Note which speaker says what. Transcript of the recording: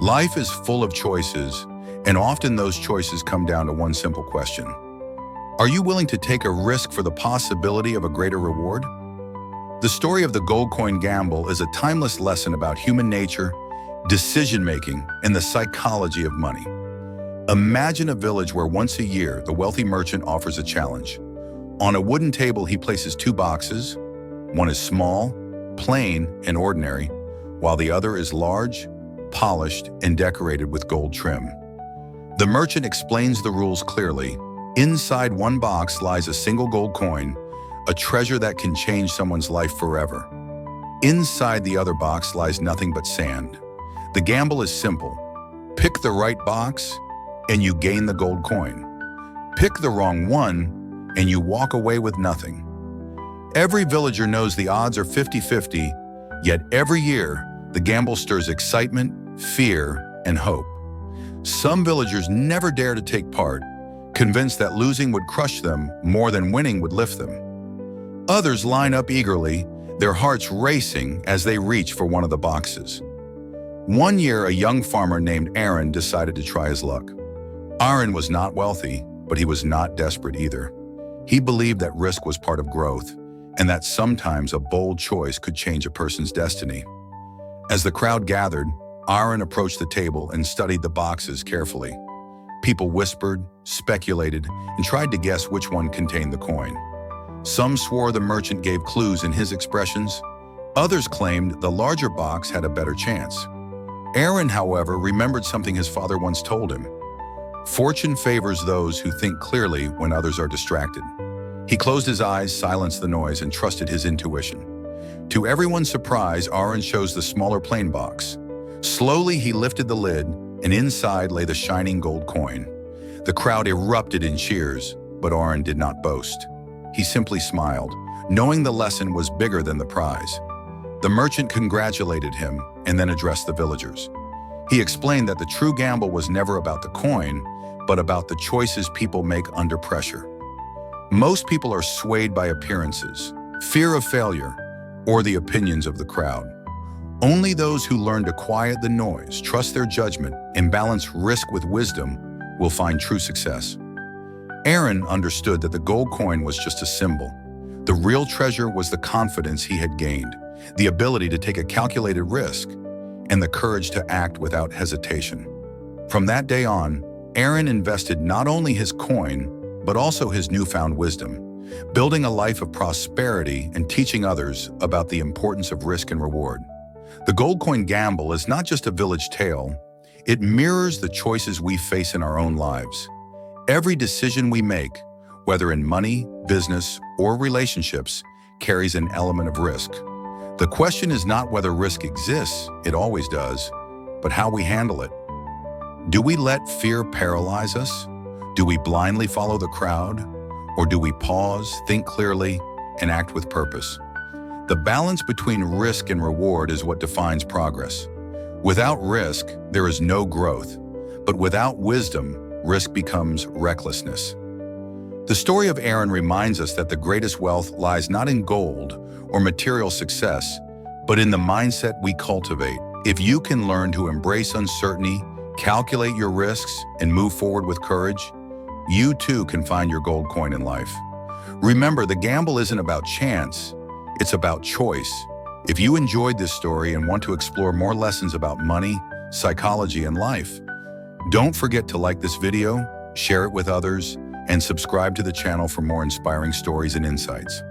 Speaker 1: Life is full of choices, and often those choices come down to one simple question. Are you willing to take a risk for the possibility of a greater reward? The story of the gold coin gamble is a timeless lesson about human nature, decision-making, and the psychology of money. Imagine a village where once a year, the wealthy merchant offers a challenge. On a wooden table, he places two boxes. One is small, plain, and ordinary, while the other is large, polished, and decorated with gold trim. The merchant explains the rules clearly. Inside one box lies a single gold coin, a treasure that can change someone's life forever. Inside the other box lies nothing but sand. The gamble is simple. Pick the right box, and you gain the gold coin. Pick the wrong one, and you walk away with nothing. Every villager knows the odds are 50-50, yet every year, the gamble stirs excitement, fear, and hope. Some villagers never dare to take part, convinced that losing would crush them more than winning would lift them. Others line up eagerly, their hearts racing as they reach for one of the boxes. One year, a young farmer named Aaron decided to try his luck. Aaron was not wealthy, but he was not desperate either. He believed that risk was part of growth, and that sometimes a bold choice could change a person's destiny. As the crowd gathered, Aaron approached the table and studied the boxes carefully. People whispered, speculated, and tried to guess which one contained the coin. Some swore the merchant gave clues in his expressions. Others claimed the larger box had a better chance. Aaron, however, remembered something his father once told him. Fortune favors those who think clearly when others are distracted. He closed his eyes, silenced the noise, and trusted his intuition. To everyone's surprise, Aaron chose the smaller plain box. Slowly, he lifted the lid, and inside lay the shining gold coin. The crowd erupted in cheers, but Aaron did not boast. He simply smiled, knowing the lesson was bigger than the prize. The merchant congratulated him and then addressed the villagers. He explained that the true gamble was never about the coin, but about the choices people make under pressure. Most people are swayed by appearances, fear of failure, or the opinions of the crowd. Only those who learn to quiet the noise, trust their judgment, and balance risk with wisdom will find true success. Aaron understood that the gold coin was just a symbol. The real treasure was the confidence he had gained, the ability to take a calculated risk, and the courage to act without hesitation. From that day on, Aaron invested not only his coin, but also his newfound wisdom, building a life of prosperity and teaching others about the importance of risk and reward. The gold coin gamble is not just a village tale, it mirrors the choices we face in our own lives. Every decision we make, whether in money, business, or relationships, carries an element of risk. The question is not whether risk exists, it always does, but how we handle it. Do we let fear paralyze us? Do we blindly follow the crowd? Or do we pause, think clearly, and act with purpose? The balance between risk and reward is what defines progress. Without risk, there is no growth. But without wisdom, risk becomes recklessness. The story of Aaron reminds us that the greatest wealth lies not in gold or material success, but in the mindset we cultivate. If you can learn to embrace uncertainty, calculate your risks, and move forward with courage, you too can find your gold coin in life. Remember, the gamble isn't about chance, it's about choice. If you enjoyed this story and want to explore more lessons about money, psychology, and life, don't forget to like this video, share it with others, and subscribe to the channel for more inspiring stories and insights.